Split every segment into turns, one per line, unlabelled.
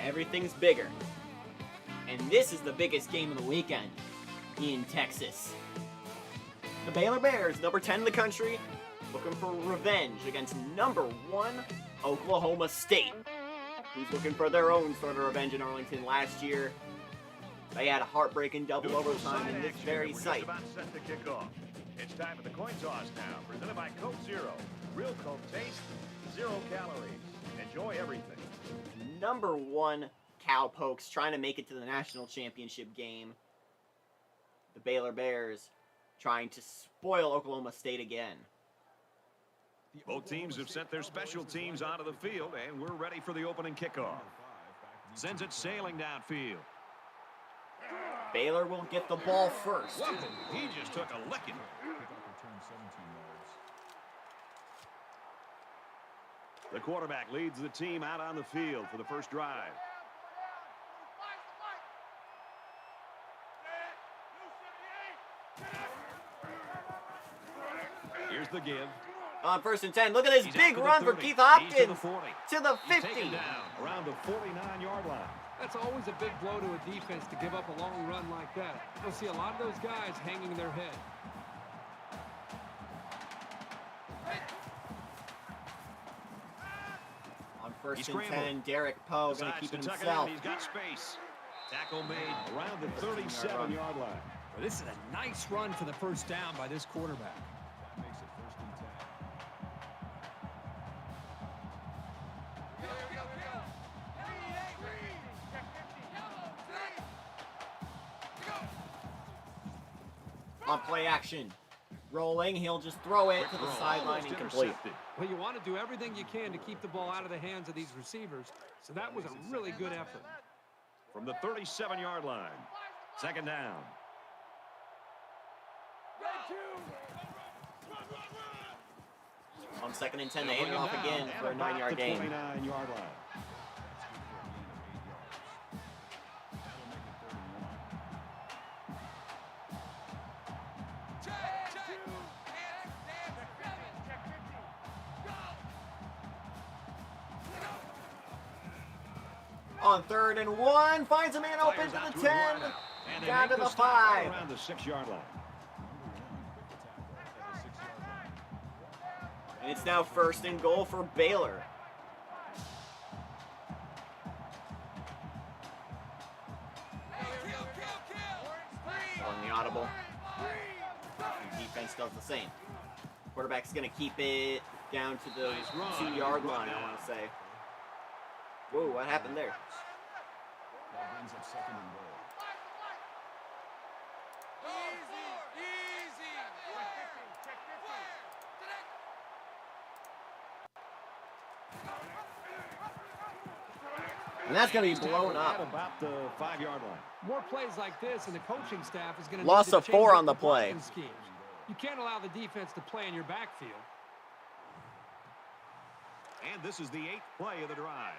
everything's bigger. And this is the biggest game of the weekend in Texas. The Baylor Bears, number 10 in the country, looking for revenge against number 1 Oklahoma State, who's looking for their own sort of revenge in Arlington last year. They had a heartbreaking double overtime in this very site.
About set to kick off. It's time for the coin toss now, presented by Coke Zero. Real Coke taste, 0 calories. Enjoy everything.
Number 1 Cowpokes trying to make it to the national championship game. The Baylor Bears trying to spoil Oklahoma State again.
Both teams have sent their special teams onto the field, and we're ready for the opening kickoff. Sends it sailing downfield.
Baylor will get the ball first.
Whoa, he just took a licking. The quarterback leads the team out on the field for the first drive. Here's the give.
On 1st and 10, look at this
He's
big
out
run
to
for
the 30.
Keith Hopkins
He's to the 40.
to the
He's
50.
taken down around the 49-yard line.
That's always a big blow to a defense to give up a long run like that. You'll see a lot of those guys hanging their head.
On 1st and 10, Derek Poe going to keep it himself.
He's got space. Tackle made around the 37-yard line.
Well, this is a nice run for the first down by this quarterback.
That makes it 1st and 10.
On play action. Rolling, he'll just throw it to the sideline and complete.
Well, you want to do everything you can to keep the ball out of the hands of these receivers, so that was a really good effort.
From the 37-yard line, 2nd down.
On 2nd and 10, they hand it off again for a 9-yard gain.
29-yard line.
On 3rd and 1, finds a man open to the 10, down to the 5.
Around the 6-yard line.
And it's now 1st and goal for Baylor. On the audible. The defense does the same. Quarterback's going to keep it down to the 2-yard line, I want to say. Whoa, what happened there?
That brings up 2nd and goal.
And that's going to be blown
At
up.
about the 5-yard line.
More plays like this, and the coaching staff is going to
Loss
need to
of
change
4
up
on the play.
blocking schemes. You can't allow the defense to play in your backfield.
And this is the 8th play of the drive.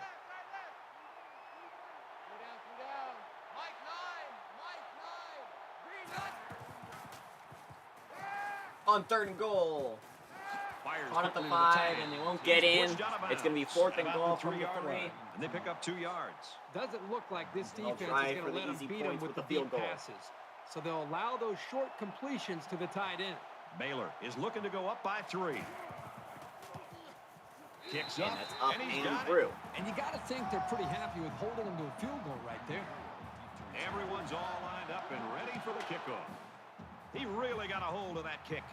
On 3rd and goal.
Fires
Caught at the
quickly to
5,
10.
and they won't get in.
Pushed out of
It's going to be
bounds
4th and
about
goal
the
from the
3-yard
3.
line. And they pick up 2 yards.
Doesn't look like this
They'll
defense
try
is
for
going to
the
let them
easy
beat them
points
with
with
the
the field
deep
goal.
passes. So they'll allow those short completions to the tight end.
Baylor is looking to go up by 3. Kicks
And
up,
that's up
and he's
and
got it.
through.
And you got to think they're pretty happy with holding them to a field goal right there.
Everyone's all lined up and ready for the kickoff. He really got a hold of that kick.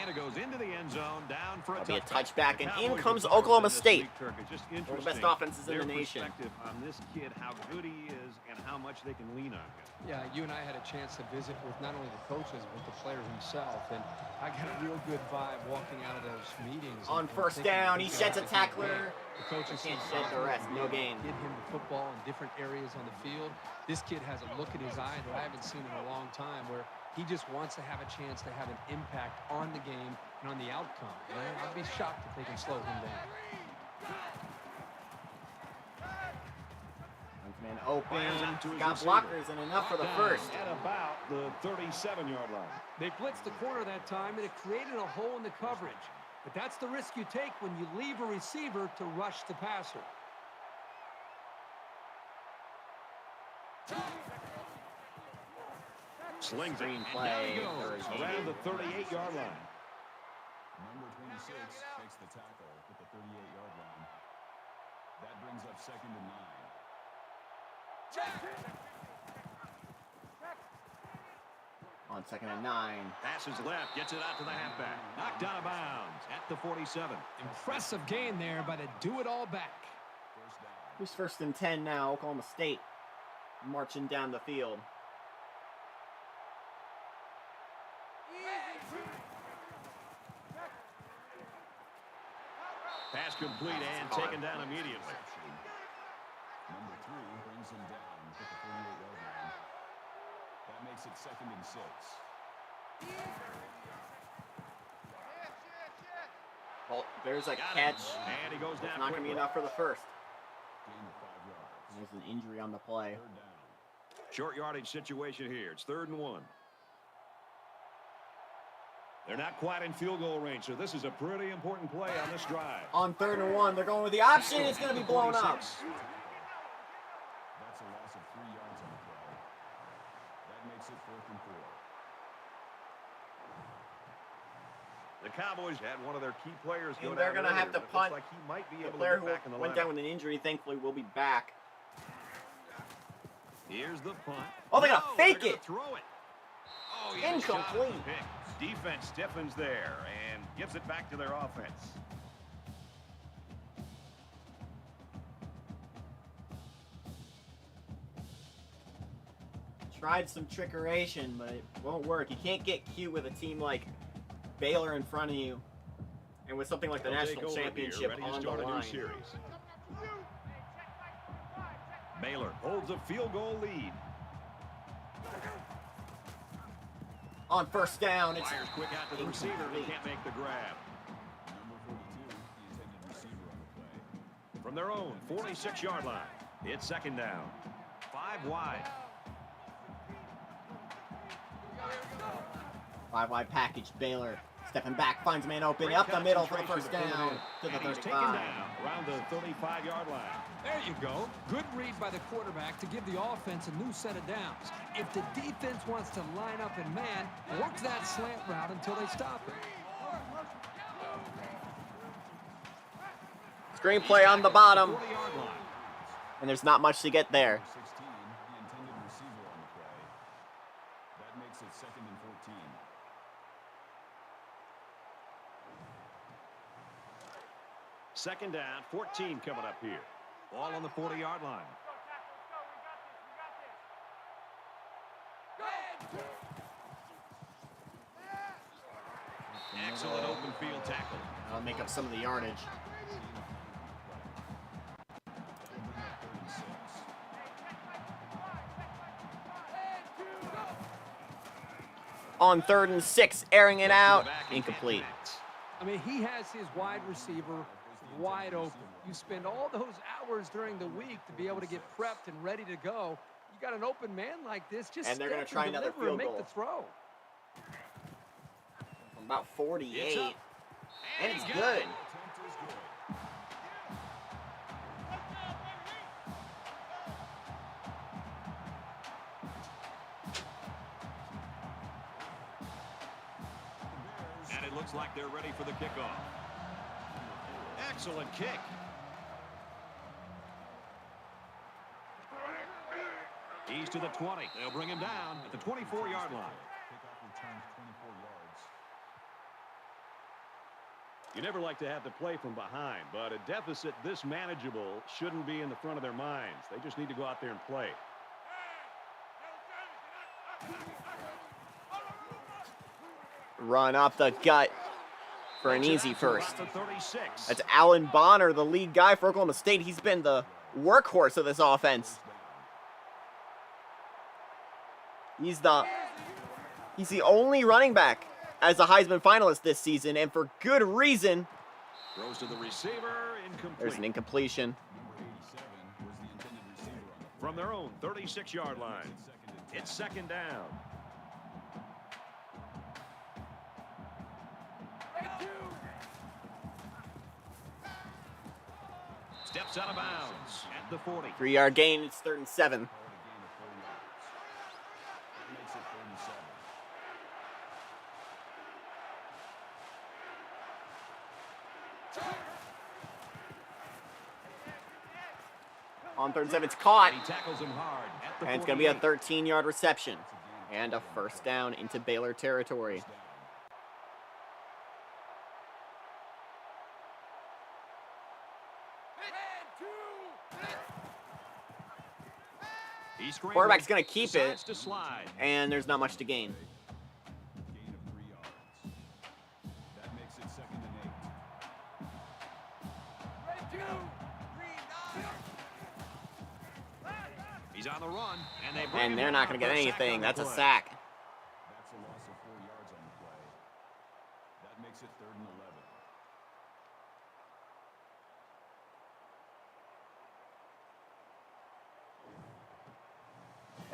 And it goes into the end zone, down for a
That'll be a
touchback.
touchback, and
The
in
Cowboys
comes
have followed
Oklahoma
this
State.
week, Turk. It's just
One of the best
interesting,
offenses in the
their
nation.
perspective on this kid, how good he is, and how much they can lean on him.
Yeah, you and I had a chance to visit with not only the coaches, but the player himself. And I got a real good vibe walking out of those meetings.
On
and
1st
thinking,
down, he
these
sheds
guys
a
are gonna
tackler.
win. The coaches
Can't
seem
shed the
confident
rest,
in
no
being able
gain.
to Get him the football in different areas on the field. This kid has a look in his eye that I haven't seen in a long time, where he just wants to have a chance to have an impact on the game and on the outcome. And I'd be shocked if they can slow him down.
Man open, got blockers and enough for the first.
At about the 37-yard line.
They blitzed the corner that time, and it created a hole in the coverage. But that's the risk you take when you leave a receiver to rush the passer.
Slings it.
Screen
And
play.
down he goes.
Third
Around the 38-yard line.
Number 26 makes the tackle at the 38-yard line. That brings up 2nd and 9.
On 2nd and 9.
Passes left, gets it out to the halfback. Knocked out of bounds at the 47.
Impressive gain there by the do-it-all back.
First down.
Who's 1st and 10 now? Oklahoma State marching down the field.
Pass complete and taken down immediately.
Number 3 brings him down at the 38-yard line. That makes it 2nd and 6.
Well, there's a
Got it.
catch.
And he goes
It's
down
not going to be
quickly.
enough for the first.
Gain of 5 yards.
There's an injury on the play.
3rd down.
Short yardage situation here. It's 3rd and 1. They're not quite in field goal range, so this is a pretty important play on this drive.
On 3rd and 1, they're going with the option. It's going to be blown up.
46.
That's a loss of 3 yards on the play. That makes it 4th and 4.
The Cowboys had one of their key players go
And
down
they're gonna
earlier,
have to
but it
punt.
looks like he might be
The
able
player
to
who
get back in the
went
lineup.
down with an injury, thankfully, will be back.
Here's the punt.
Oh, they're gonna
No,
fake
they're
it.
gonna Throw it. Oh, yeah, shot at the
Incomplete.
pick. Defense stiffens there and gives it back to their offense.
Tried some trickeration, but it won't work. You can't get cute with a team like Baylor in front of you, and with something like the
They'll take
national
over here,
championship
ready to
on the
start a new
line.
series. Baylor holds a field goal lead.
On 1st down, it's
Fires quick out to the receiver, but
incomplete.
can't make the grab.
Number 42, the intended receiver on the play.
From their own 46-yard line, it's 2nd down. 5 wide.
5-wide package. Baylor stepping back, finds a man open,
Great
up the middle for the
concentration
1st
before
down to the
and he's taken
35.
down around the 35-yard line.
There you go. Good read by the quarterback to give the offense a new set of downs. If the defense wants to line up in man, work that slant route until they stop it.
Screenplay on the bottom,
40-yard line.
and there's not much to get there.
16, the intended receiver on the play. That makes it 2nd and 14.
Second down, 14 coming up here. Ball on the 40-yard line. Excellent open field tackle.
That'll make up some of the yardage. On 3rd and 6, airing it out, incomplete.
I mean, he has his wide receiver wide open. You spend all those hours during the week to be able to get prepped and ready to go. You got an open man like this, just
And they're gonna
step
try another
deliver and
field
make
goal.
the throw.
From about 48,
It's up.
and it's
he got
good.
it.
Attempt is good.
And it looks like they're ready for the kickoff. Excellent kick. He's to the 20. They'll bring him down at the 24-yard line.
Kickoff returns 24 yards.
You never like to have to play from behind, but a deficit this manageable shouldn't be in the front of their minds. They just need to go out there and play.
Run up the gut for an easy
That's about
first.
the 36.
That's Alan Bonner, the lead guy for Oklahoma State. He's been the workhorse of this offense. He's the only running back as a Heisman finalist this season, and for good reason.
Throws to the receiver, incomplete.
There's an incompletion.
Number 87 was the intended receiver on the play.
From their own 36-yard line. It's 2nd down. Steps out of bounds at the 40.
3-yard gain, it's 3rd and 7. On 3rd and 7, it's caught.
And he tackles him hard at the
And it's going to be a
48.
13-yard reception. And a first down into Baylor territory. Quarterback's going to keep it,
To slide.
and there's not much to gain.
Gain of 3 yards. That makes it 2nd and 8.
He's on the run, and they bring
And
him
they're
down
not going to
for
get
a sack
anything.
on the
That's a
play.
sack.
That's a loss of 4 yards on the play. That makes it 3rd and 11.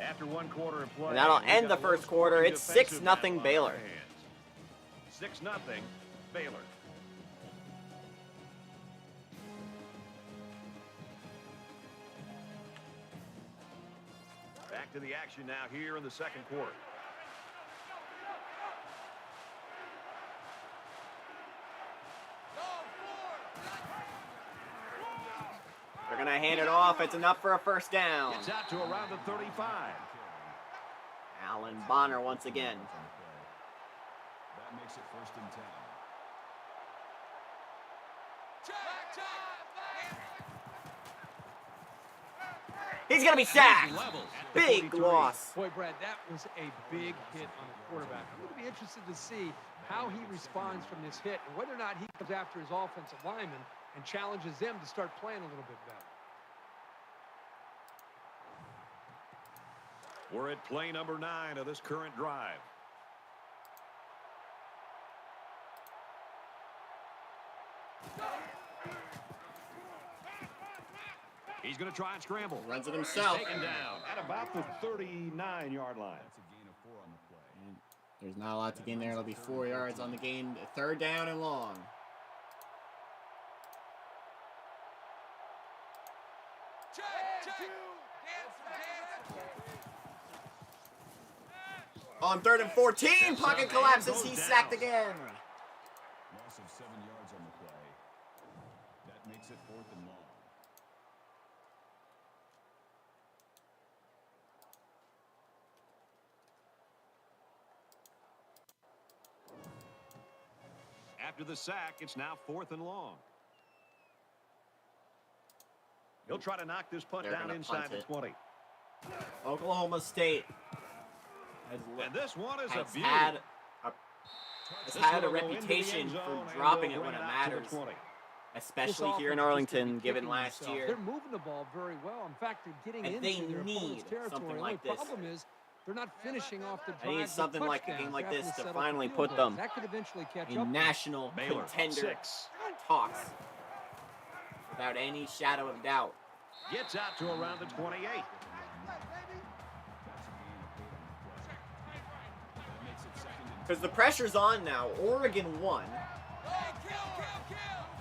After 1 quarter of play,
And that'll
we've
end
got
the
a low
first quarter.
scoring
It's
defensive
6-0
battle on our
Baylor.
hands. 6-0 Baylor. Back to the action now here in the 2nd quarter.
They're going to hand it off. It's enough for a first down.
Gets out to around the 35.
Alan Bonner once again.
That makes it 1st and 10.
He's going to be sacked.
Leveled at the
Big
43.
loss.
Boy, Brad, that was a big hit on the quarterback. I'm going to be interested to see how he responds from this hit and whether or not he comes after his offensive lineman and challenges them to start playing a little bit better.
We're at play number 9 of this current drive. He's going to try and scramble.
Runs it himself.
Taken down at about the 39-yard line.
That's a gain of 4 on the play.
There's not a lot to gain there. It'll be 4 yards on the gain. 3rd down and long. On 3rd and 14, pocket collapses. He's sacked again.
Loss of 7 yards on the play. That makes it 4th and long.
After the sack, it's now 4th and long. He'll try to knock this punt
They're
down
gonna
inside
punt
the
it.
20.
Oklahoma State
And this one is a
has
beauty.
had a,
This
had a
one will go into the
reputation
end zone,
for
and
dropping
they'll
it when
bring
it
out to the
matters,
20.
especially
This
here in
offense
Arlington,
just
given
kicking
last
themselves.
year.
They're moving the ball very well. In fact, they're getting
And
into
they
their opponent's
need
territory.
something
The
like
only
this.
problem is they're not finishing off the
I need
drives with
something like a
touchdowns.
game like
They're having
this to
settle for
finally
field
put
goals.
them
That could eventually catch up
in
with them.
national
Baylor,
contender
6.
talks, without any shadow of doubt.
Gets out to around the 28.
That's a gain of 8 on the play. That makes it 2nd and
Because the pressure's on now. Oregon won.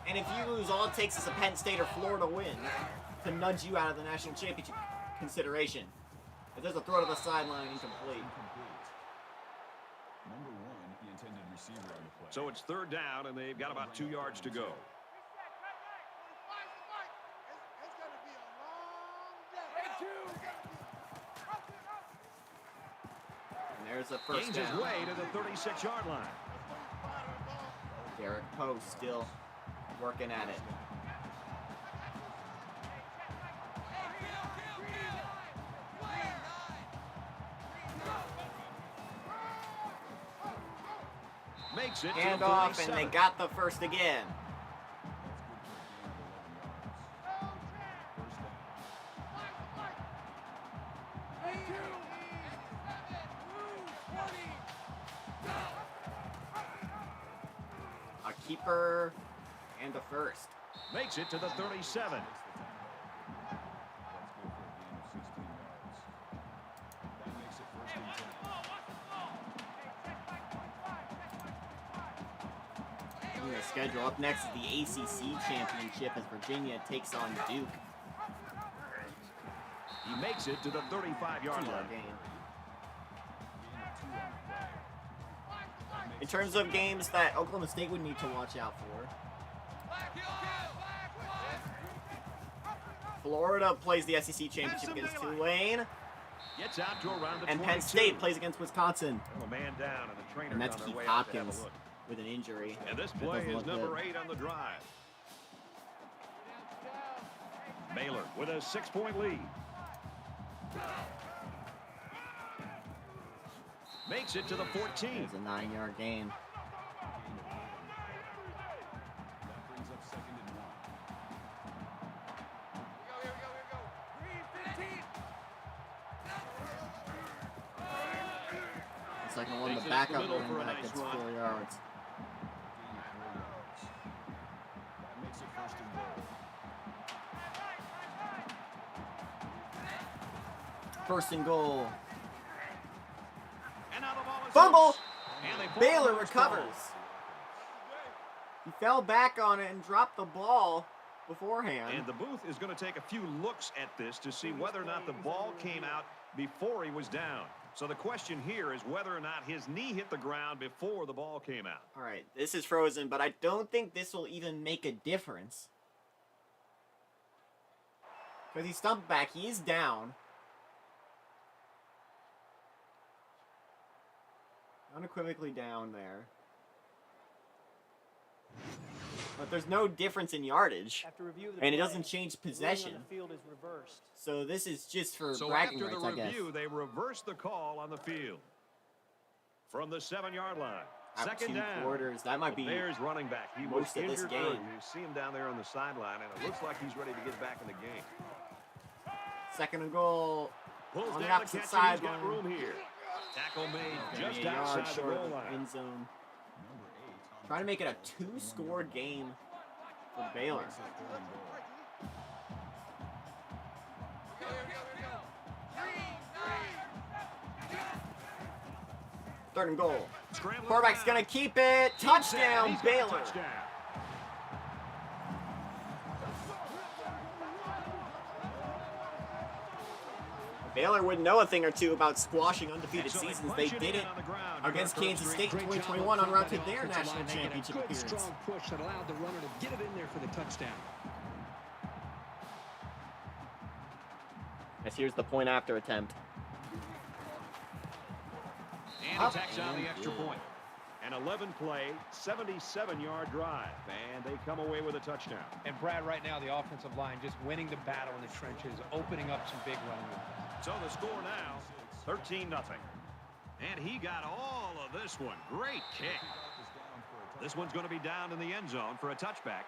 And if you lose, all it takes is a Penn State or Florida win to nudge you out of the national championship consideration. If there's a throw to the sideline, incomplete.
incomplete. Number 1, the intended receiver on the play.
So it's 3rd down, and they've got about 2 yards to go.
And there's a first
Gains his
down.
way to the 36-yard line.
Derek Poe still working at it.
Makes it to
Hand
the
off, and
37.
they got the first again. A keeper and a first.
Makes it to the 37.
That's good for a gain of 16 yards. That makes it 1st and 10.
In the schedule, up next is the ACC Championship as Virginia takes on Duke.
He makes it to the 35-yard line.
Game. In terms of games that Oklahoma State would need to watch out for, Florida plays the SEC championship against Tulane.
Gets out to around the
And
22.
Penn State plays against Wisconsin.
A man down, and the trainer
And that's
on their
Keith
way out to have a
Hopkins
look.
with an injury.
And this
That
play
doesn't
is
look
number
good.
8 on the drive. Baylor with a 6-point lead. Makes it to the 14.
It's a 9-yard gain.
That brings up 2nd and 1.
It's like the one
Takes
the
it
backup
middle
running
for a
back
nice
gets
run.
4 yards.
Gain of 4 yards. That makes it 1st and goal.
First and goal.
And now the ball is
Fumble!
loose. And they
Baylor
force the ball.
recovers. He fell back on it and dropped the ball beforehand.
And the booth is going to take a few looks at this to see whether or not the ball came out before he was down. So the question here is whether or not his knee hit the ground before the ball came out.
All right, this is frozen, but I don't think this will even make a difference. Because he stumped back. He is down. Unequivocally down there. But there's no difference in yardage.
After review of the
And it
play,
doesn't change
the ruling
possession.
on the field is reversed.
So this is just for
So
bragging
after
rights,
the
I guess.
review, they reversed the call on the field. From the 7-yard line.
Out
Second
2
down.
quarters. That might be
Bears running back. He was
most of this
injured
game.
early. You see him down there on the sideline, and it looks like he's ready to get back in the game.
second and goal.
Pulls
On the
down
opposite
catch, and he's got
sideline.
room here. Tackle made
Maybe
just
a yard
outside the
short
goal
of
line.
end zone.
Number 8 on
Trying to make it a 2-score game for Baylor.
makes it 3rd and goal.
Third and goal.
Scrambling
Quarterback's
around.
gonna keep it.
Keeps it.
Touchdown,
He's got a
Baylor.
touchdown.
Baylor would know a thing or two about squashing undefeated
And so they
seasons.
punch
They
it
did
in
it
on the ground.
against
Kirk
Kansas
Street.
State in
Great job
2021
up
en
front
route to
by the
their
offensive
national
line, making a
championship
good,
appearance.
strong push that allowed the runner to get it in there for the touchdown.
As here's the point after attempt.
And
Up
he tacks on
and
the extra
good.
point. An 11-play, 77-yard drive, and they come away with a touchdown.
And Brad, right now, the offensive line just winning the battle in the trenches, opening up some big running room.
So the score now, 13-0. And he got all of this one. Great kick. This one's going to be down in the end zone for a touchback.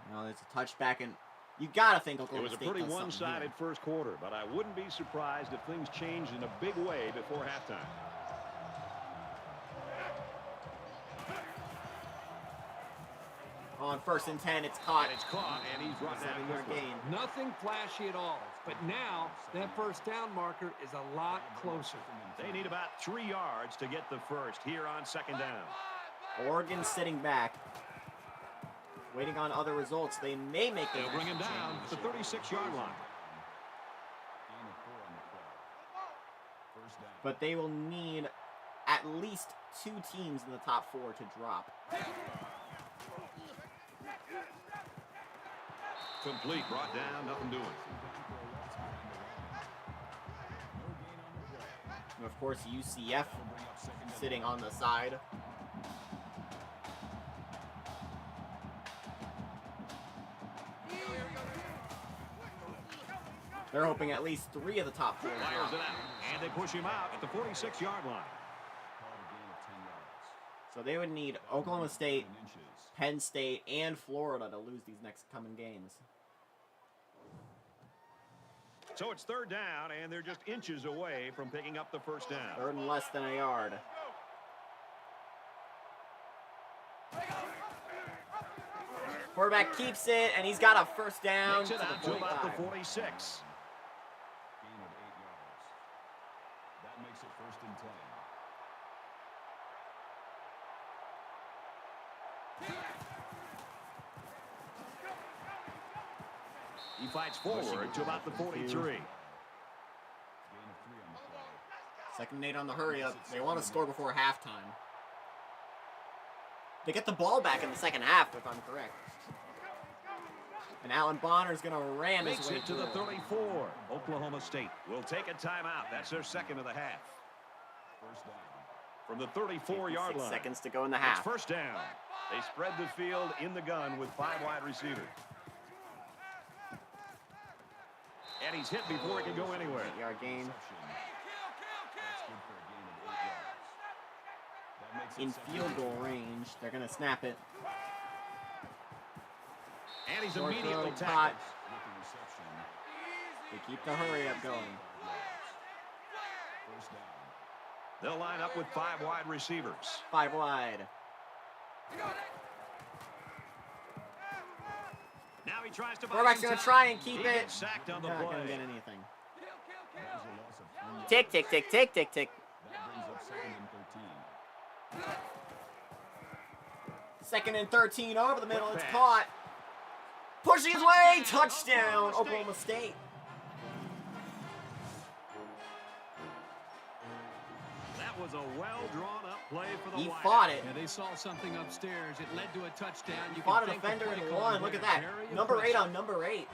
You know, there's a touchback, and you gotta think
It
Oklahoma
was a
State
pretty
does something
one-sided
here.
first quarter, but I wouldn't be surprised if things changed in a big way before halftime.
On 1st and 10, it's caught.
And it's caught, and he's brought down
7-yard
quickly.
gain.
Nothing flashy at all. But now, that first down marker is a lot closer.
They need about 3 yards to get the first here on 2nd down.
Oregon sitting back, waiting on other results. They may make the
They'll bring him down to the 36-yard line.
Gain of 4 on the play. 1st down.
but they will need at least 2 teams in the top 4 to drop.
Complete, brought down, nothing doing.
And of course, UCF sitting on the side. They're hoping at least 3 of the top 4
Fires
drop.
it out, and they push him out at the 46-yard line.
Called a gain of 10 yards.
So they would need Oklahoma State,
7 inches.
Penn State, and Florida to lose these next coming games.
So it's 3rd down, and they're just inches away from picking up the first down.
3rd and less than a yard. Quarterback keeps it, and he's got a first down
Makes
to
it
the
out to about the
45.
46.
Gain of 8 yards. That makes it 1st and 10.
He fights forward to about the 43.
Gain of 3 on the play.
2nd and 8 on the hurry up. They want to score before halftime. They get the ball back in the second half, if I'm correct. And Alan Bonner's going to ram his
Makes
way
it to the
through.
34. Oklahoma State will take a timeout. That's their second of the half.
First down.
From the 34-yard
6
line.
seconds to go in the
It's
half.
first down. They spread the field in the gun with 5 wide receivers. And he's hit before he can go anywhere.
8-yard gain.
Reception. That's good for a gain of 8 yards. That makes it
In
second
field
and
goal
2.
range. They're going to snap it.
And he's
Short
immediately
throw,
tackled.
caught.
With the reception.
They keep the hurry up going.
First down.
They'll line up with 5 wide receivers.
5 wide.
Now he tries to buy
Quarterback's
some
going to
time.
try and keep
He
it.
gets sacked on the
Not going to
play.
get anything.
That was a loss of 3 yards.
Tick, tick, tick, tick, tick, tick.
That brings up second and 13.
Second and 13 over the middle.
Quick
It's
pass.
caught. Pushing his way. Touchdown, Oklahoma State.
That was a well-drawn-up play for the
He
Whiteout.
fought it.
Yeah, they saw something upstairs. It led to a touchdown. You
Fought a
can thank the
defender
play
and
caller
won. Look
there.
at that.
Very
Number 8
impressive.
on number 8.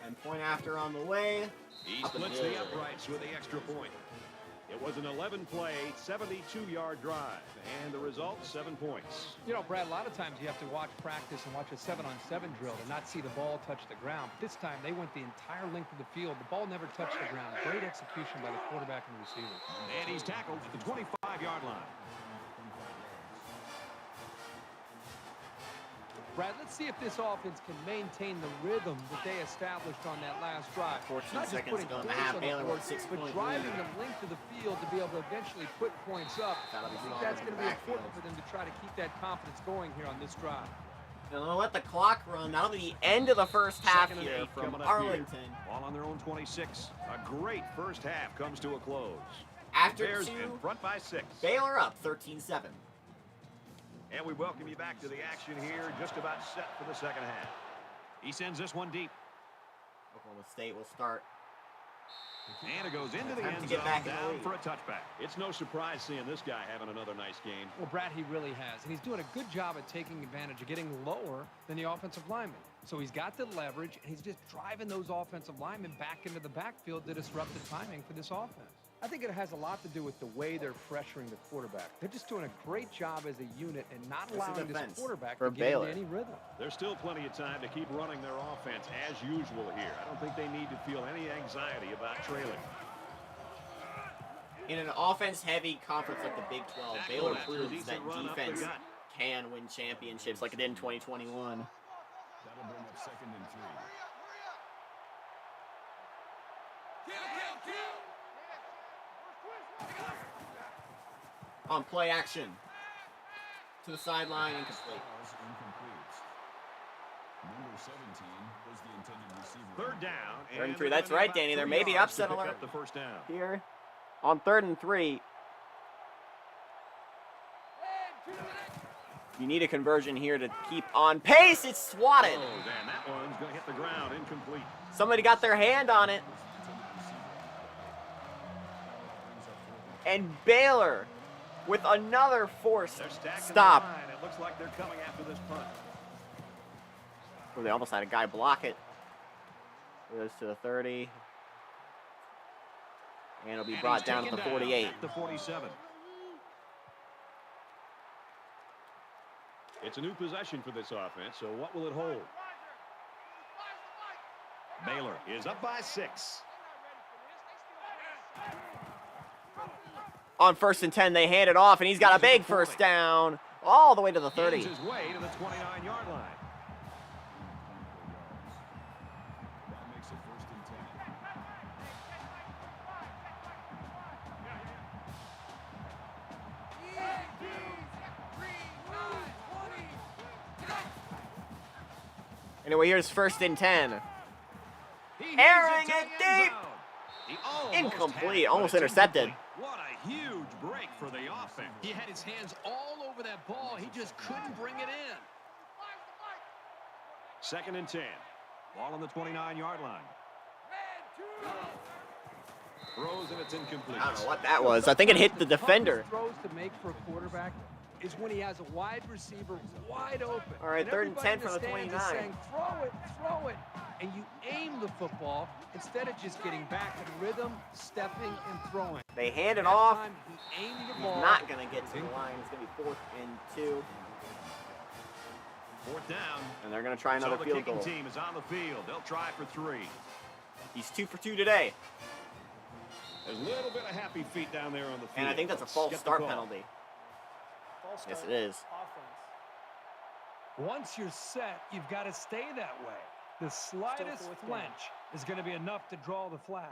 And point after on the way.
He
Up and
splits the
good.
uprights with the extra point. It was an 11-play, 72-yard drive, and the result, 7 points.
You know, Brad, a lot of times you have to watch practice and watch a 7-on-7 drill to not see the ball touch the ground. But this time, they went the entire length of the field. The ball never touched the ground. Great execution by the quarterback and receiver.
And he's tackled at the 25-yard line.
Brad, let's see if this offense can maintain the rhythm that they established on that last drive.
14
Not just
seconds
putting
to go in the
points
half.
on the
Baylor
board,
with a 6-point
but
lead.
driving the length of the field to be able to eventually put points up.
That'll be
I think
solid
that's
in
going
the
to be
backfield.
important for them to try to keep that confidence going here on this drive.
And they'll let the clock run. That'll be the end of the first half
Second and
here
8
from
coming up here.
Arlington.
Ball on their own 26. A great first half comes to a close.
After
Bears
2,
in front by 6.
Baylor up 13-7.
And we welcome you back to the action here, just about set for the second half. He sends this one deep.
Oklahoma State will start.
And it goes into the
Time to
end
get
zone,
back in the
down
lead.
for a touchback. It's no surprise seeing this guy having another nice game.
Well, Brad, he really has. And he's doing a good job at taking advantage of getting lower than the offensive lineman. So he's got the leverage, and he's just driving those offensive linemen back into the backfield to disrupt the timing for this offense. I think it has a lot to do with the way they're pressuring the quarterback. They're just doing a great job as a unit and not
This is
allowing this
defense
quarterback
for
to get
Baylor.
into any rhythm.
There's still plenty of time to keep running their offense as usual here. I don't think they need to feel any anxiety about trailing.
In an offense-heavy conference like the Big 12,
Tackle
Baylor
after a
proves
decent
that
run up the
defense
gut.
can win championships like it did in 2021.
That'll bring up second and 3.
On play action. To the sideline, incomplete.
Pass incomplete. Number 17 was the intended receiver.
Third down.
Third and
and
3.
they're
That's
gonna need
right,
about
Danny. There
3
may be
yards to
upset
pick
alert.
up the first down.
Here, on 3rd and 3. You need a conversion here to keep on pace. It's swatted.
Oh, and that one's going to hit the ground incomplete.
Somebody got their hand on it. And Baylor with another forced
They're stacking
stop.
the line. It looks like they're coming after this punt.
Well, they almost had a guy block it. Goes to the 30. And it'll be
And
brought
he's
down to
taken
the 48.
At the 47. It's a new possession for this offense, so what will it hold? Baylor is up by 6.
On 1st and 10, they hand it off, and he's got a big first down all the way to the 30.
Gains his way to the 29-yard line.
That makes it first and 10.
Anyway, here's 1st and 10.
He
Airing
heaves to
it
the end
deep.
zone. He almost
Incomplete,
had it, but
almost
it's
intercepted.
incomplete. What a huge break for the offense.
He had his hands all over that ball. He just couldn't bring it in.
2nd and 10. Ball on the 29-yard line. Throws and it's incomplete.
I don't know what that was. I think it hit the defender.
Throws to make for a quarterback is when he has a wide receiver wide open.
All right,
And
3rd and 10
everybody in
from the
stands is
29.
saying, throw it. And you aim the football instead of just getting back in rhythm, stepping, and throwing.
They hand it
That
off.
time, he aimed the
He's
ball.
not going to get to the line. It's going to be 4th and 2.
4th down.
And they're going to try another
So the
field
kicking
goal.
team is on the field. They'll try for 3.
He's 2 for 2 today.
There's a little bit of happy feet down there on the field.
And I think that's a
Let's
false
get the
start
call.
penalty.
False
Yes,
start.
it is.
Offense.
Once you're set, you've got to stay that way. The slightest
4th down.
flinch is going to be enough to draw the flag.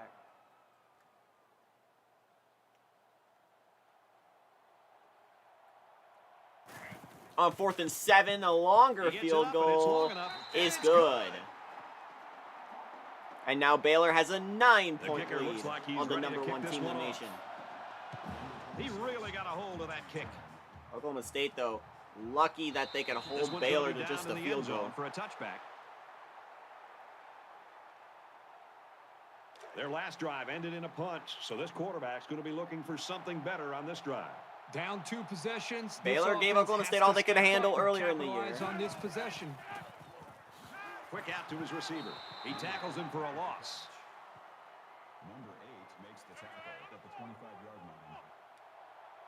On 4th and 7, a longer
He gets
field
it up, and it's
goal
long enough, and
is
it's
good. And now Baylor has a 9-point
kicker looks
lead
like he's
on the
ready to
number
kick
1
this
team in the
one off.
nation.
He really got a hold of that kick.
Oklahoma State, though, lucky that they can
This
hold
one's gonna
Baylor
be
to
down
just
in
a
the
field
end zone
goal.
for a touchback. Their last drive ended in a punt, so this quarterback's going to be looking for something better on this drive.
Down 2 possessions. This
Baylor gave
offense
Oklahoma
has
State
to
all they could
step
handle
up and
earlier in the year.
capitalize on this possession.
Quick out to his receiver. He tackles him for a loss.
Number 8 makes the tackle at the 25-yard line.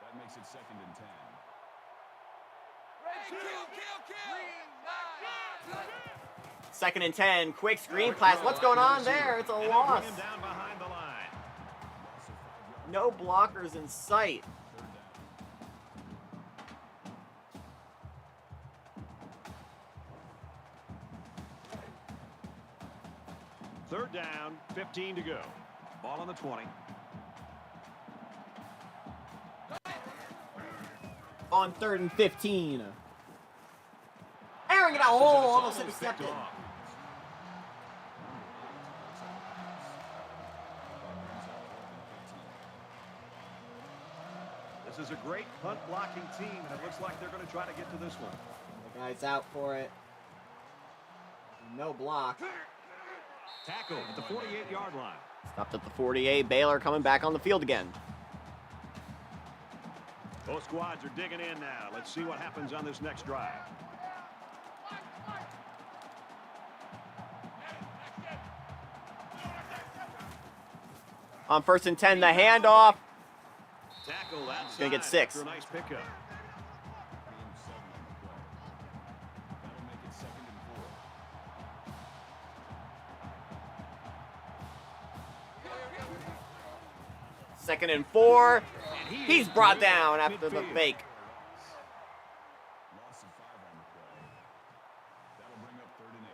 That makes it 2nd and 10.
Second and 10, quick screen pass. What's going on there? It's a
And they'll
loss.
bring him down behind the line.
Loss of 5 yards.
No blockers in sight.
3rd down, 15 to go. Ball on the 20.
On 3rd and 15. Aaron, get a hole. Almost
Almost
intercepted.
picked off. This is a great punt blocking team, and it looks like they're going to try to get to this one.
The guy's out for it. No block.
Tackle at the 48-yard line.
Stopped at the 48. Baylor coming back on the field again.
Both squads are digging in now. Let's see what happens on this next drive.
On 1st and 10, the handoff.
Tackle outside
gonna get 6.
after a nice pickup.
Gain of 7 on the play. That'll make it 2nd and 4.
2nd and 4.
And
He's
is
brought
through
down after the
midfield.
fake.
Loss of 5 on the play. That'll bring up 3rd and 8.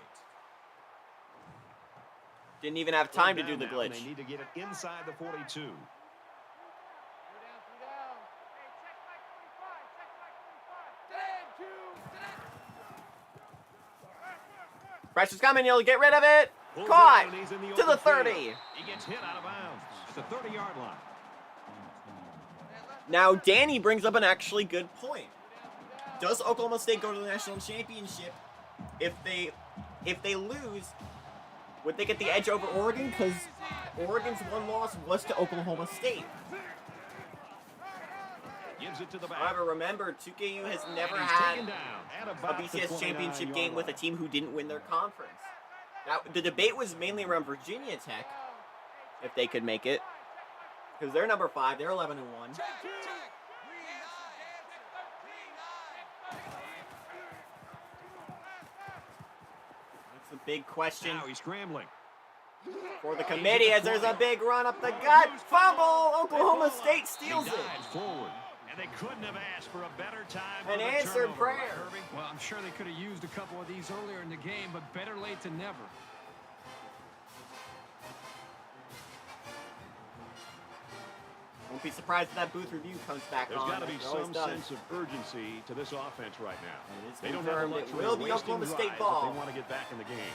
Didn't even have time to do
Down
the
now, and
glitch.
They need to get it inside the 42.
Pressure's coming. You'll get rid of it.
Pulls
Caught.
it out, and he's in
To the
open
30.
field. He gets hit out of bounds at the 30-yard line.
Now, Danny brings up an actually good point. Does Oklahoma State go to the national championship if they lose? Would they get the edge over Oregon? Because Oregon's one loss was to Oklahoma State.
Gives it to the back.
However, remember, 2KU has never
And he's
had
taken down at
a
about the
BCS championship
29-yard
game with a
line.
team who didn't win their conference. Now, the debate was mainly around Virginia Tech, if they could make it. Because they're number 5, they're 11-1. That's a big question
Now he's scrambling.
for the committee as there's a big run up the gut. Fumble! Oklahoma State steals
He
it.
dives forward. And they couldn't have asked for a better time.
An
for the
answered
turnover, right,
prayer.
Kirby?
Well, I'm sure they could have used a couple of these earlier in the game, but better late than never.
Won't be surprised if that booth review comes back
There's
on.
got to be
It always
some
does.
sense of urgency to this offense right now.
And it's
They don't have the
confirmed it
luxury
will
of
be
wasting
Oklahoma
drives
State
if
ball.
they want to get back in the game.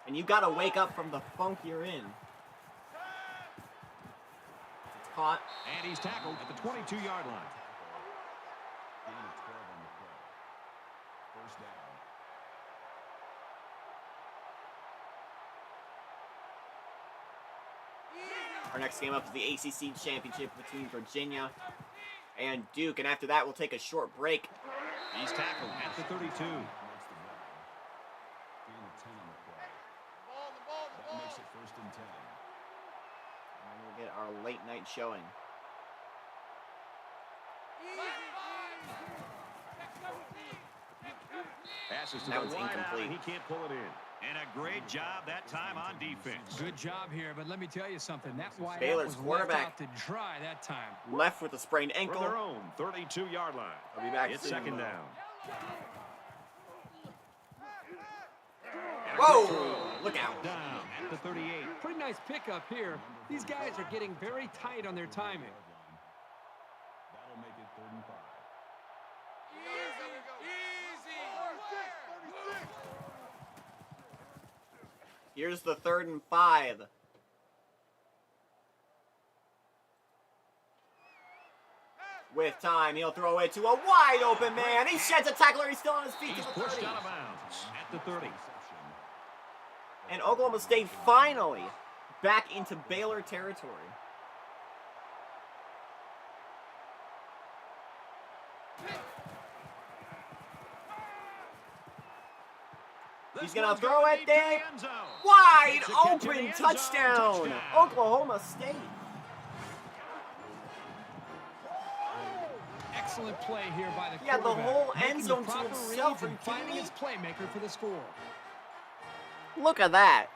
And you gotta wake up from the funk you're in. It's caught.
And he's tackled at the 22-yard line.
Gain of 12 on the play. 1st down.
Our next game up is the ACC Championship between Virginia and Duke. And after that, we'll take a short break.
He's tackled at the 32.
Makes the ball. Gain of 10 on the play. That makes it 1st and 10.
And we'll get our late night showing.
Passes to
That
the
one's
wide out,
incomplete.
and he can't pull it in. And a great job that time on defense.
Good job here, but let me tell you something. That wide out
Baylor's
was left
quarterback.
out to dry that time.
Left with a sprained
From
ankle.
their own 32-yard line.
I'll be back
It's
soon,
2nd
though.
down.
Whoa! Look out.
Down at the 38.
Pretty nice pickup here. These guys are getting very tight on their timing.
That'll make it 3rd and 5.
Here's the 3rd and 5. With time, he'll throw it to a wide open man. He sheds a tackler. He's still on his feet
He's
to the
pushed
30.
out of bounds at the 30.
And Oklahoma State finally back into Baylor territory. He's going to throw it there. Wide
Makes a catch in the
open
end zone.
touchdown. Oklahoma State.
Excellent play here by the
He had the
quarterback.
whole
Making
end
the
zone to
proper
himself
reads and
and
finding
Timmy.
his playmaker for the score.
Look at that.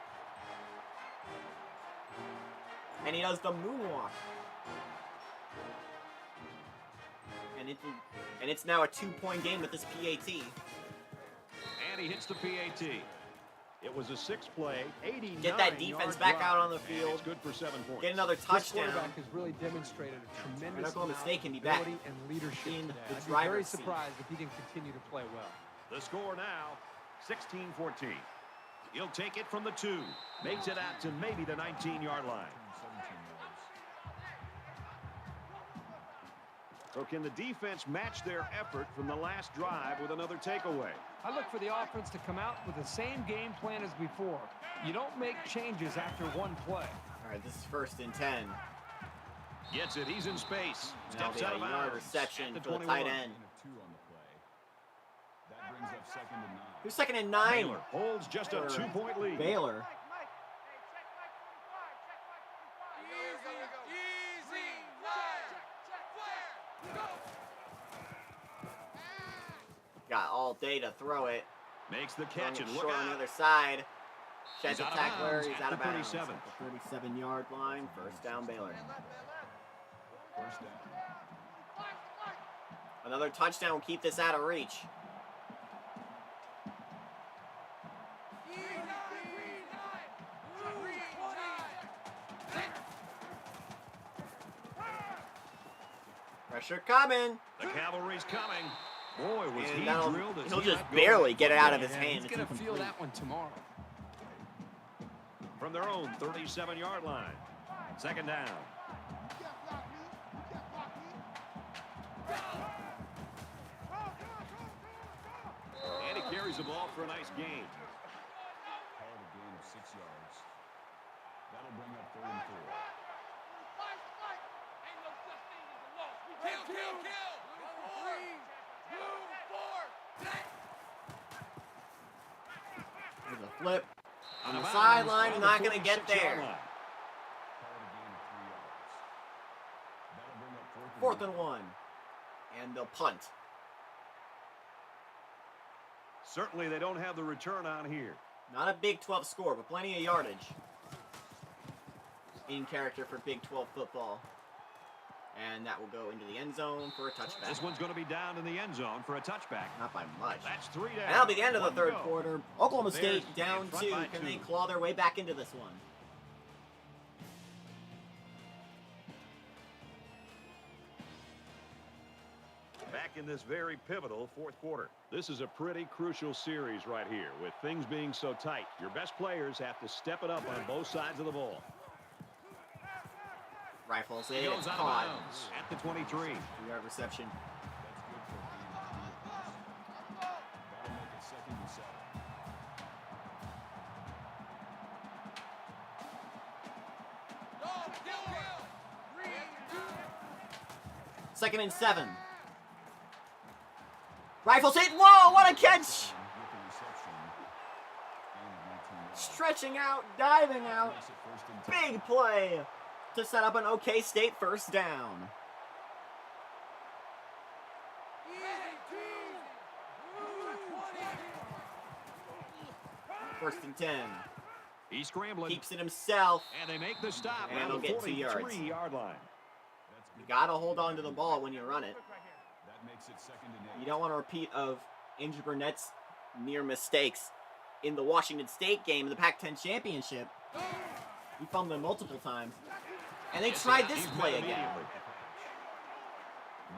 And he does the moonwalk. And it's now a 2-point game with this PAT.
And he hits the PAT. It was a 6-play, 89-yard
Get that defense back
drive,
out on the
and
field.
it's good for 7 points.
Get another
This
touchdown.
quarterback has really demonstrated a tremendous
Oklahoma
amount
State
of
can be back
ability and leadership
in
today.
the
I'd be very
driver's seat.
surprised if he can continue to play well.
The score now, 16-14. He'll take it from the 2. Makes it out to maybe the 19-yard line.
17 yards.
So can the defense match their effort from the last drive with another takeaway?
I look for the offense to come out with the same game plan as before. You don't make changes after one play.
All right, this is 1st and 10.
Gets it. He's in space.
And that'll
Steps
be
out
a
of
yard
bounds
reception
at the
for the
21.
tight end.
Gain of 2 on the play. That brings up 2nd and 9.
Who's 2nd and 9?
Baylor holds just a 2-point lead.
Baylor. Got all day to throw it.
Makes the
Throwing
catch
it
and look
short on the
out.
other side. Sheds
He's
a
out of
tackler.
bounds
He's
at
out of
the
bounds.
37.
At the 37-yard line. 1st down, Baylor.
1st down.
Another touchdown will keep this out of reach. Pressure coming.
The cavalry's coming. Boy, was
And
he
that'll-
drilled as
he'll
he
just
let go
barely
of the
get it out of
football.
his hand.
He's
It's
going to feel
incomplete.
that one tomorrow.
From their own 37-yard line. 2nd down. And he carries the ball for a nice gain.
Call it a gain of 6 yards. That'll bring up 3rd and 4.
There's a flip on the
Out of
sideline.
bounds
Not
on the
going to get
46-yard
there.
line.
Call it a gain of 3 yards. That'll bring up
4th and 1. And they'll punt.
Certainly they don't have the return on here.
Not a Big 12 score, but plenty of yardage. In character for Big 12 football. And that will go into the end zone for a touchback.
This one's going to be down in the end zone for a touchback.
Not by much.
That's 3 down.
And that'll be the end of the
One to
3rd
go.
quarter. Oklahoma
Bears
State down
in front
2.
by
Can
2.
they claw their way back into this one?
Back in this very pivotal 4th quarter. This is a pretty crucial series right here with things being so tight. Your best players have to step it up on both sides of the ball.
Rifles
He
it.
goes
It's
out of
caught.
bounds at the 23.
3-yard reception.
That's good for a gain of 3 yards. That'll make it 2nd and 7.
2nd and 7. Rifles hit. Whoa, what a catch!
With the reception. Gain of 19 yards.
Stretching out, diving out.
Makes it first and 10.
Big play to set up an OK State first down. First and 10.
He's scrambling.
Keeps it himself.
And they make the stop
And
at
he'll
the
get 2 yards.
43-yard line.
That's
You
good.
gotta hold on to the ball when you run it.
That makes it 2nd and 8.
You don't want to repeat of Andrew Burnett's near mistakes in the Washington State game in the Pac-10 championship. He fumbled it multiple times. And they tried this
He's
play
met
again.
immediately.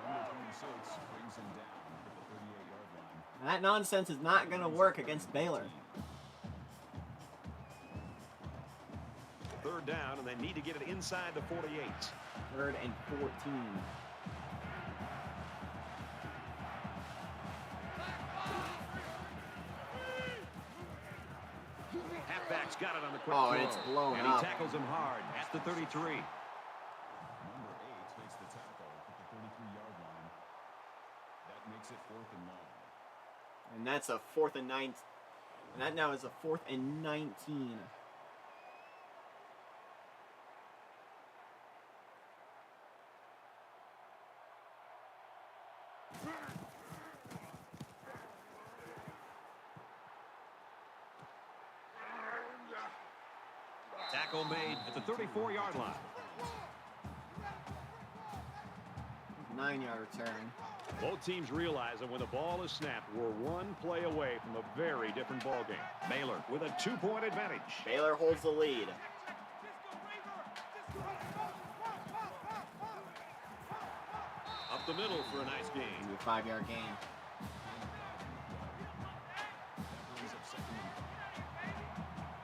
Number 26 brings him down at the 38-yard line.
That nonsense is not going to work against Baylor.
3rd down, and they need to get it inside the 48.
3rd and 14.
Halfback's got it on the quick
Oh,
throw.
and it's blown
and
up.
he tackles him hard at the 33.
Number 8 takes the tackle at the 33-yard line. That makes it 4th and long.
And that's a 4th and 9. And that now is a 4th and 19.
Tackle made at the 34-yard line.
9-yard return.
Both teams realize that when the ball is snapped, we're one play away from a very different ball game. Baylor with a 2-point advantage.
Baylor holds the lead.
Up the middle for a nice gain.
Do a 5-yard gain.
That brings up 2nd and 5.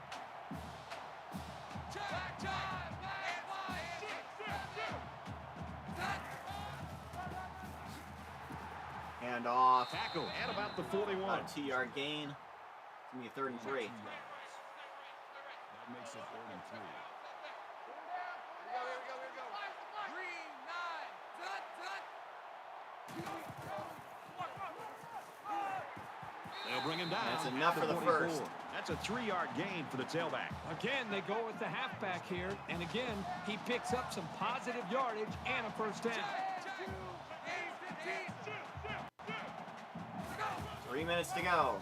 Hand off.
Tackle at about the 41.
About a 2-yard gain. It's going to be 3rd and 3.
2 yards. That makes it 3rd and 3.
They'll bring him down.
That's enough
at
for the
44.
first.
That's a 3-yard gain for the tailback.
Again, they go with the halfback here, and again, he picks up some positive yardage and a first down.
3 minutes to go.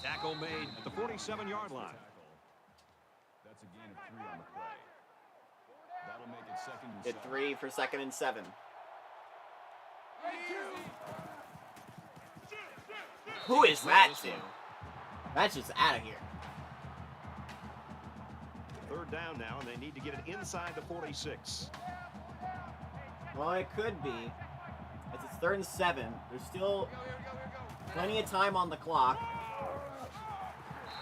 Tackle made at the 47-yard line.
Tackle. That's a gain of 3 on the play. That'll make it 2nd and
Hit
7.
3 for 2nd and 7. Who is that to? That's just out of here.
3rd down now, and they need to get it inside the 46.
Well, it could be. It's 3rd and 7. There's still plenty of time on the clock.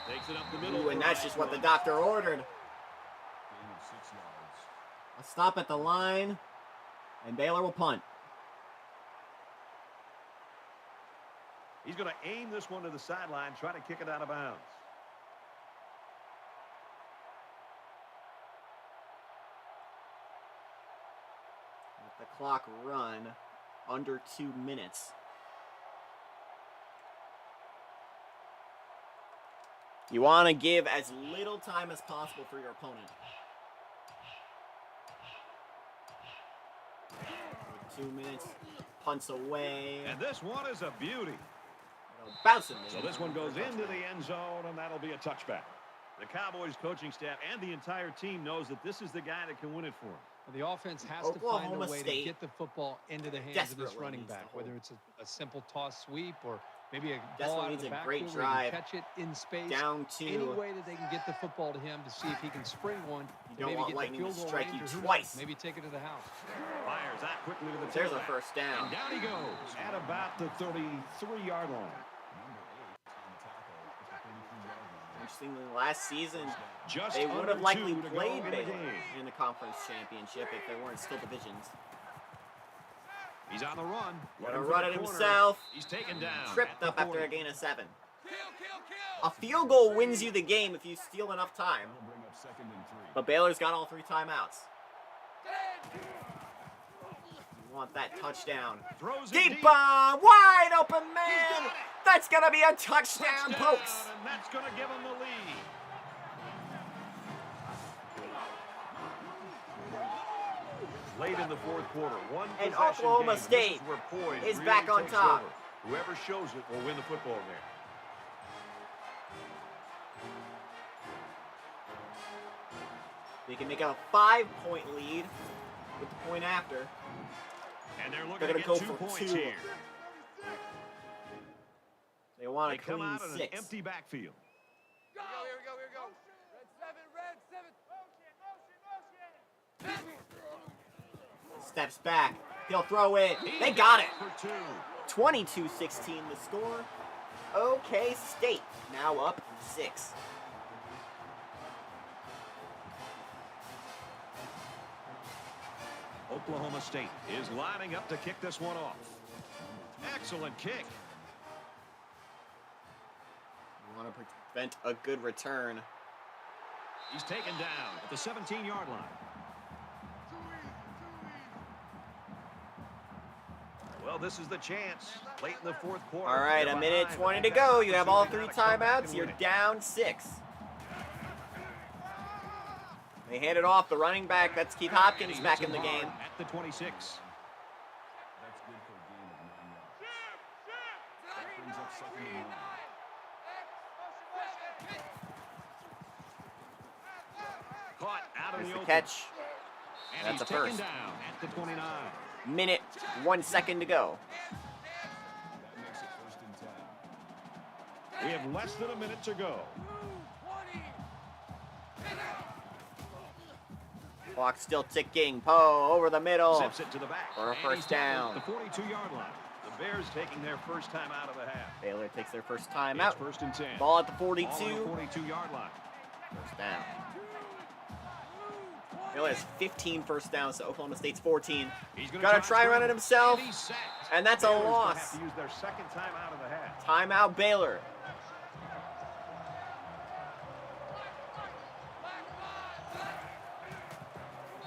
Takes it up the middle.
Ooh, and
for a
that's
nice
just what the
run.
doctor ordered.
Gain of 6 yards.
A stop at the line, and Baylor will punt.
He's going to aim this one to the sideline, try to kick it out of bounds.
Let the clock run under 2 minutes. You want to give as little time as possible for your opponent. 2 minutes, punts away.
And this one is a beauty.
Bouncing.
So this one goes into the end zone, and that'll be a touchback. The Cowboys coaching staff and the entire team knows that this is the guy that can win it for them.
The offense has to find
Oklahoma
a way
State
to get the football into the hands of this
desperately
running
needs to
back,
hold.
whether it's a simple toss sweep or maybe a
Desperately
ball out of
needs
the
a
backfield
great
where you can
drive.
catch it in space.
Down
Any
to,
way that they can get the football to him to see if he can spring one.
You
to
don't
maybe
want
get
lightning
the
to
field goal
strike
range,
you
or who knows,
twice.
Maybe take it to the house.
Fires that quickly to the
there's a
tailback.
first down.
And down he goes at about the 33-yard line.
Number 8 on the tackle at the 33-yard line.
Interestingly, last season,
Just
they would
under
have likely
2 to go
played
in the
Baylor
game.
in the conference championship if there weren't still divisions.
He's on the run.
Gonna
Looking for
run
the
it
corner.
himself.
He's taken down.
Tripped
at
up
the
after
40.
a gain of 7. A field goal wins you the game if you steal enough time.
That'll bring up 2nd and 3.
But Baylor's got all 3 timeouts. Want that touchdown.
Throws it
Deep bomb, wide open man. That's going to be a touchdown, folks.
And that's going to give them the lead. Late in the fourth quarter, one
And
possession
Oklahoma
game.
State
This is where poise
is
really
back on
takes
top.
over. Whoever shows it will win the football game.
They can make a 5-point lead with the point after.
And they're looking
They're
to
going
get
to go
2
for
points
2.
here.
They want
They
a
come
clean
out in an
6.
empty backfield.
Here we go. Red 7.
Steps back. He'll throw it. They got it.
For 2.
22-16 the score. OK State now up 6.
Oklahoma State is lining up to kick this one off. Excellent kick.
You want to prevent a good return.
He's taken down at the 17-yard line. Well, this is the chance. Late in the fourth quarter.
All right,
They're
a minute
behind,
20
but
to
they've
go.
got
You have all 3
opportunity now to come back
timeouts.
and
You're
win it.
down 6. They hand it off. The running back, that's Keith Hopkins, back in the game.
At the 26.
That's good for a gain of 9 yards. That brings up 2nd and 1.
Caught out of
There's
the
the
open.
catch.
And
That's
he's
a
taken
first.
down at the 29.
Minute, 1 second to go.
That makes it 1st and 10.
We have less than a minute to go.
Clock still ticking. Poe over the middle.
Zips it to the back.
For a
And
first
he's down
down.
at the 42-yard line. The Bears taking their first time out of the half.
Baylor takes their first time
It's
out.
1st and 10.
Ball at the
Ball on
42.
the 42-yard line.
First down. Baylor has 15 first downs to Oklahoma State's 14.
He's gonna
Gotta try and run it
throw.
himself.
And he's sacked.
And that's a
Baylor's gonna
loss.
have to use their second time out of the half.
Timeout Baylor.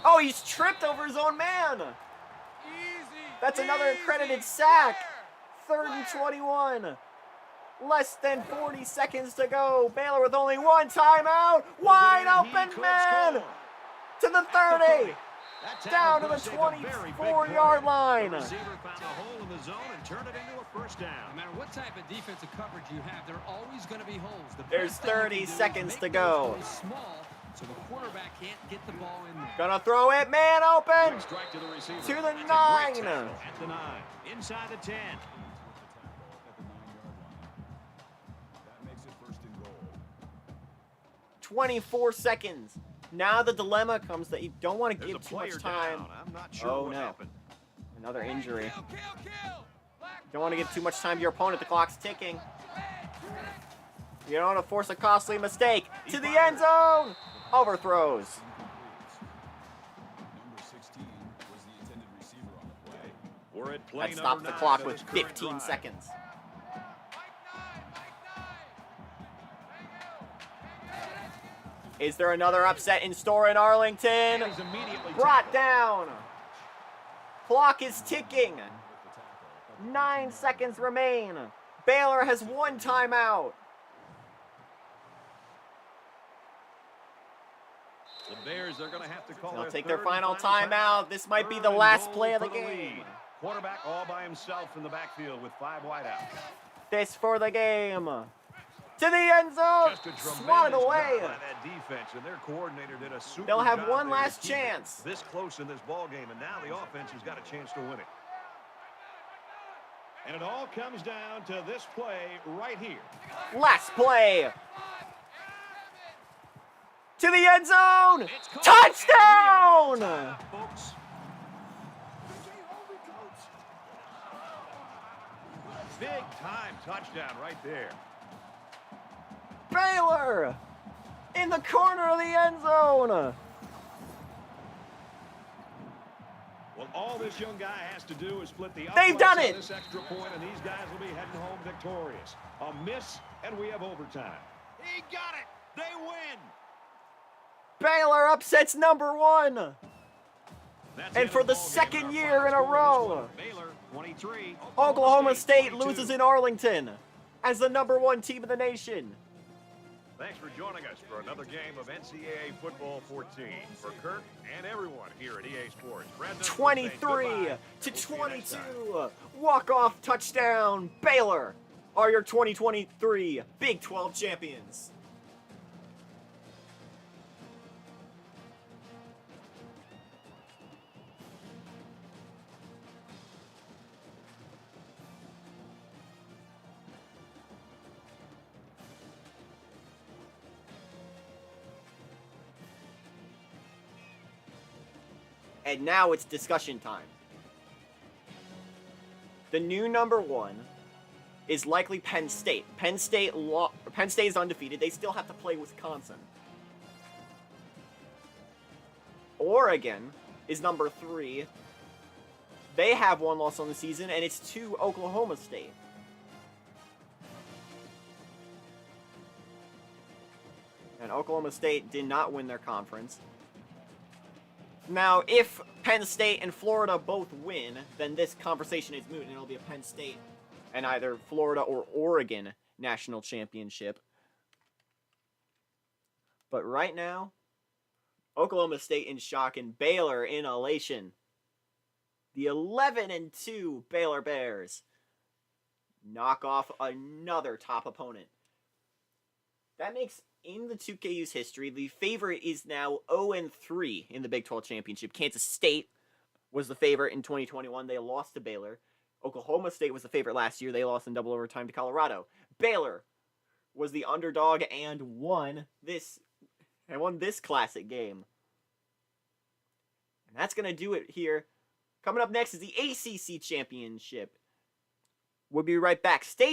Oh, he's tripped over his own man. That's another accredited sack. 3rd and 21. Less than 40 seconds to go. Baylor with only 1 timeout. Wide
He
open
could
man.
score.
To the 30.
That
Down
tackle
to the
could save a very big
24-yard
play.
line.
The receiver found a hole in the zone and turned it into a first down.
No matter what type of defensive coverage you have, there are always going to be holes. The
There's
best thing you
30
can do is
seconds
make
to
those
go.
holes small so the quarterback can't get the ball in there.
Gonna throw it, man open.
Strike to the receiver.
To the
That's a great
9.
tackle at the 9. Inside the 10.
At the 9-yard line. That makes it 1st and goal.
24 seconds. Now the dilemma comes that you don't want to
There's a
give too much
player
time.
down. I'm not sure
Oh,
what
no.
happened.
Another injury. Don't want to give too much time to your opponent. The clock's ticking. You don't want to force a costly mistake. To the end zone. Overthrows.
Number 16 was the intended receiver on the play.
We're at play
That
number
stops the
9
clock
of
with
this current
15
drive.
seconds. Is there another upset in store in Arlington?
And he's immediately
Brought
tackled.
down. Clock is ticking. 9 seconds remain. Baylor has 1 timeout.
The Bears are going to have to call
They'll take their
third and
final timeout. This might be the
Third and
last
goal
play of the
for
game.
lead. Quarterback all by himself in the backfield with 5 wideouts.
This for the game. To the end zone.
Just a
Swatted
tremendous
away.
job by that defense, and their coordinator did a super
They'll have
job
one
there to
last
keep it
chance.
this close in this ball game, and now the offense has got a chance to win it. And it all comes down to this play right here.
Last play. To the end zone.
It's caught.
Touchdown.
Folks. Big time touchdown right there.
Baylor in the corner of the end zone.
Well, all this young guy has to do is split the
They've
uprights
done
on
it.
this extra point, and these guys will be heading home victorious. A miss, and we have overtime. He got it. They win.
Baylor upsets number 1.
That's
And
the
for
end
the
of ball game.
second
Our
year in a
final score in this
row,
one, Baylor 23,
Oklahoma State
22.
loses in Arlington as the #1 team in the nation.
Thanks for joining us for another game of NCAA Football 14. For Kirk and everyone here at EA Sports, Brandon,
23 to 22. Walk-off touchdown. Baylor are your 2023 Big 12 champions. And now it's discussion time. The new #1 is likely Penn State. Penn State is undefeated. They still have to play Wisconsin. Oregon is #3. They have 1 loss on the season, and it's to Oklahoma State. And Oklahoma State did not win their conference. Now, if Penn State and Florida both win, then this conversation is moot, and it'll be a Penn State and either Florida or Oregon national championship. But right now, Oklahoma State in shock and Baylor in elation. The 11-2 Baylor Bears knock off another top opponent. That makes, in the 2KU's history, the favorite is now 0-3 in the Big 12 championship. Kansas State was the favorite in 2021. They lost to Baylor. Oklahoma State was the favorite last year. They lost in double overtime to Colorado. Baylor was the underdog and won this classic game. And that's going to do it here. Coming up next is the ACC championship. We'll be right back. Stay